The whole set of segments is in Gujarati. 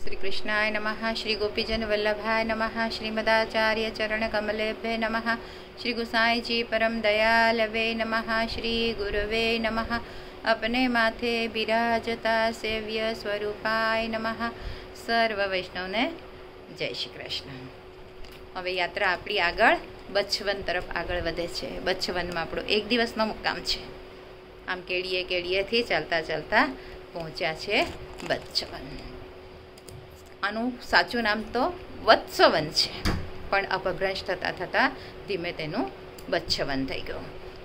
श्री कृष्णाय नमः। श्री गोपीजन वल्लभाय नमः। श्रीमदाचार्य चरण कमलेभ्य नमः। श्री गुसाई जी परम दयालवे नमः। श्री गुरुवे नमः। अपने माथे बिराजता सेव्य स्वरूपाय नमः। सर्व वैष्णव ने जय श्री कृष्ण। हवे यात्रा आपणी आगळ बच्छवन तरफ आगळ वधे छे। बच्छवनमां आपणो एक दिवसनो मुक्काम छे। आम केड़ीएथी चालता चालता पहोंच्या छे बच्छवन। आनुं साचुं नाम तो वत्सवन छे, पण अपभ्रंश थता थता धीमे तेनुं बच्छवन थई गयुं।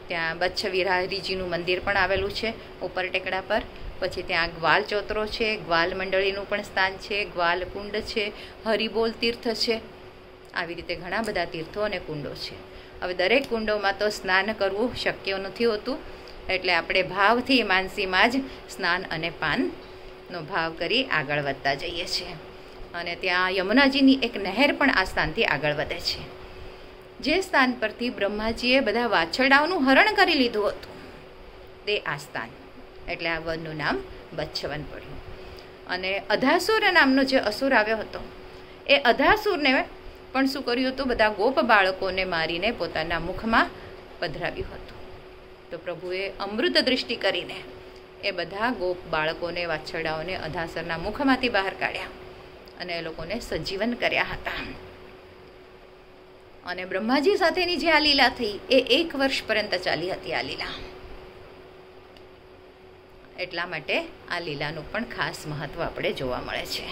त्यां बच्छ विहारीजीनुं मंदिर पण आवेलुं छे उपर टेकड़ा पर। पछी त्यां ग्वाल चौतरो छे, ग्वाल मंडळीनुं पण स्थान छे, ग्वाल कुंड छे, हरिबोल तीर्थ छे। આવી રીતે ઘણા બધા તીર્થો અને કુંડો છે। હવે દરેક કુંડોમાં તો સ્નાન કરવું શક્ય નથી હોતું, એટલે આપણે ભાવથી માનસીમાં જ સ્નાન અને પાનનો ભાવ કરી આગળ વધતા જઈએ છીએ। અને ત્યાં યમુનાજીની એક નહેર પણ આ સ્થાનથી આગળ વધે છે। જે સ્થાન પરથી બ્રહ્માજીએ બધા વાછરડાઓનું હરણ કરી લીધું હતું તે આ સ્થાન, એટલે આ વનનું નામ બચ્છવન પડ્યું। અને અધાસુર નામનો જે અસુર આવ્યો હતો એ અધાસુરને પણ શું કર્યું હતું, બધા ગોપ બાળકોને મારીને પોતાના મુખમાં પધરાવ્યું હતું। તો પ્રભુએ અમૃત દૃષ્ટિ કરીને એ બધા ગોપ બાળકોને વાછરડાઓને અધાસરના મુખમાંથી બહાર કાઢ્યા અને એ લોકોને સજીવન કર્યા હતા। અને બ્રહ્માજી સાથેની જે આ લીલા થઈ એ 1 વર્ષ પર્યંત ચાલી હતી આ લીલા। એટલા માટે આ લીલાનું પણ ખાસ મહત્વ આપણે જોવા મળે છે।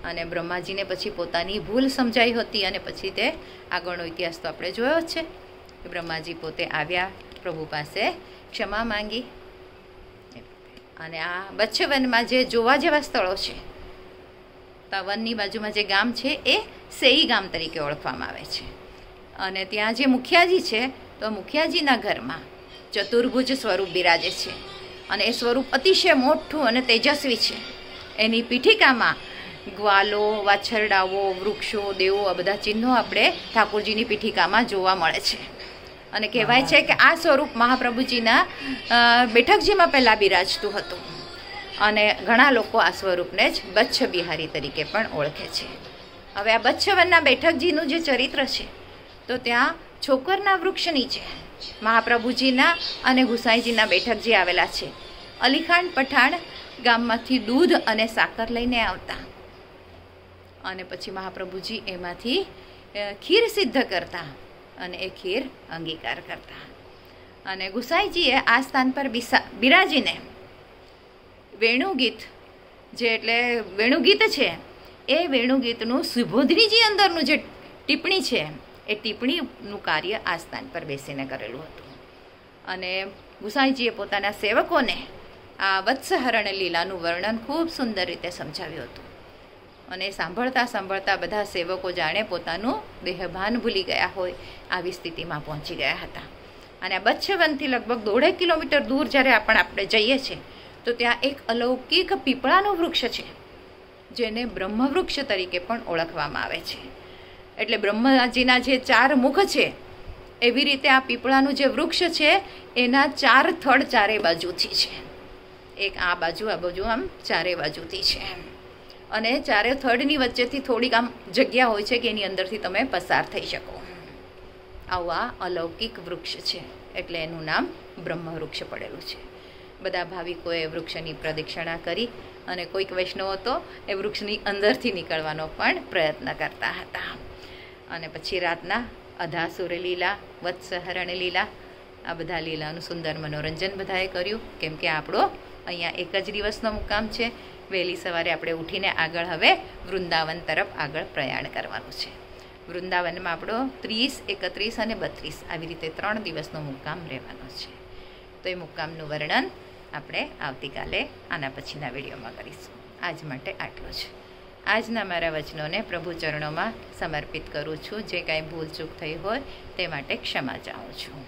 અને બ્રહ્માજીને પછી પોતાની ભૂલ સમજાઈ હતી અને પછી તે આગળનો ઇતિહાસ તો આપણે જોયો જ છે કે બ્રહ્માજી પોતે આવ્યા, પ્રભુ પાસે ક્ષમા માંગી। અને આ બચ્છવનમાં જે જોવા જેવા સ્થળો છે, તો વનની બાજુમાં જે ગામ છે એ સેઈ ગામ તરીકે ઓળખવામાં આવે છે। અને ત્યાં જે મુખિયાજી છે તો મુખિયાજીના ઘરમાં ચતુર્ભુજ સ્વરૂપ બિરાજે છે અને એ સ્વરૂપ અતિશય મોટું અને તેજસ્વી છે। એની પીઠિકામાં ગ્વાલો, વાછરડાઓ, વૃક્ષો, દેવો આ બધા ચિહ્નો આપણે ઠાકોરજીની પીઠિકામાં જોવા મળે છે। અને કહેવાય છે કે આ સ્વરૂપ મહાપ્રભુજીના બેઠકજીમાં પહેલાં બિરાજતું હતું અને ઘણા લોકો આ સ્વરૂપને જ બચ્છ બિહારી તરીકે પણ ઓળખે છે। હવે આ બચ્છવનના બેઠકજીનું જે ચરિત્ર છે તો ત્યાં છોકરના વૃક્ષ નીચે મહાપ્રભુજીના અને ગુસાઈજીના બેઠકજી આવેલા છે। અલીખાન પઠાણ ગામમાંથી દૂધ અને સાકર લઈને આવતા અને પછી મહાપ્રભુજી એમાંથી ખીર સિદ્ધ કરતા અને એ ખીર અંગીકાર કરતા। અને ગુસાઈજીએ આ સ્થાન પર બિરાજીને વેણુગીત, જે એટલે વેણુગીત છે એ વેણુગીતનું સુબોધનીજી અંદરનું જે ટિપ્પણી છે એ ટિપ્પણીનું કાર્ય આ સ્થાન પર બેસીને કરેલું હતું। અને ગુસાઈજીએ પોતાના સેવકોને આ વત્સહરણ લીલાનું વર્ણન ખૂબ સુંદર રીતે સમજાવ્યું હતું। અને સાંભળતા સાંભળતા બધા સેવકો જાણે પોતાનું દેહભાન ભૂલી ગયા હોય આવી સ્થિતિમાં પહોંચી ગયા હતા। અને આ બચ્છવનથી લગભગ 1.5 કિલોમીટર દૂર જ્યારે આપણે જઈએ છીએ તો ત્યાં એક અલૌકિક પીપળાનું વૃક્ષ છે જેને બ્રહ્મવૃક્ષ તરીકે પણ ઓળખવામાં આવે છે। એટલે બ્રહ્માજીના જે 4 મુખ છે એવી રીતે આ પીપળાનું જે વૃક્ષ છે એના 4 થડ ચારે બાજુથી છે। એક આ બાજુ આમ ચારે બાજુથી છે અને ચારે થડની વચ્ચેથી થોડીક આમ જગ્યા હોય છે કે એની અંદરથી તમે પસાર થઈ શકો। આવા અલૌકિક વૃક્ષ છે એટલે એનું નામ બ્રહ્મવૃક્ષ પડેલું છે। બધા ભાવિકોએ વૃક્ષની પ્રદક્ષિણા કરી અને કોઈક વૈષ્ણવો તો એ વૃક્ષની અંદરથી નીકળવાનો પણ પ્રયત્ન કરતા હતા। અને પછી રાતના અધાસુર લીલા, વત્સહરણ લીલા, આ બધા લીલાનું સુંદર મનોરંજન બધાએ કર્યું। કેમ કે આપણો અહીંયા એક જ દિવસનો મુકામ છે। વહેલી સવારે આપણે ઉઠીને આગળ હવે વૃંદાવન તરફ આગળ પ્રયાણ કરવાનું છે। વૃંદાવનમાં આપણો 30, 31 અને 32 આવી રીતે 3 દિવસનો મુક્કામ રહેવાનો છે। તો એ મુક્કામનું વર્ણન આપણે આવતીકાલે આના પછીના વિડીયોમાં કરીશું। આજ માટે આટલું જ। આજના મારા વચનોને પ્રભુ ચરણોમાં સમર્પિત કરું છું। જે કાંઈ ભૂલ ચૂક થઈ હોય તે માટે ક્ષમા ચાહું છું।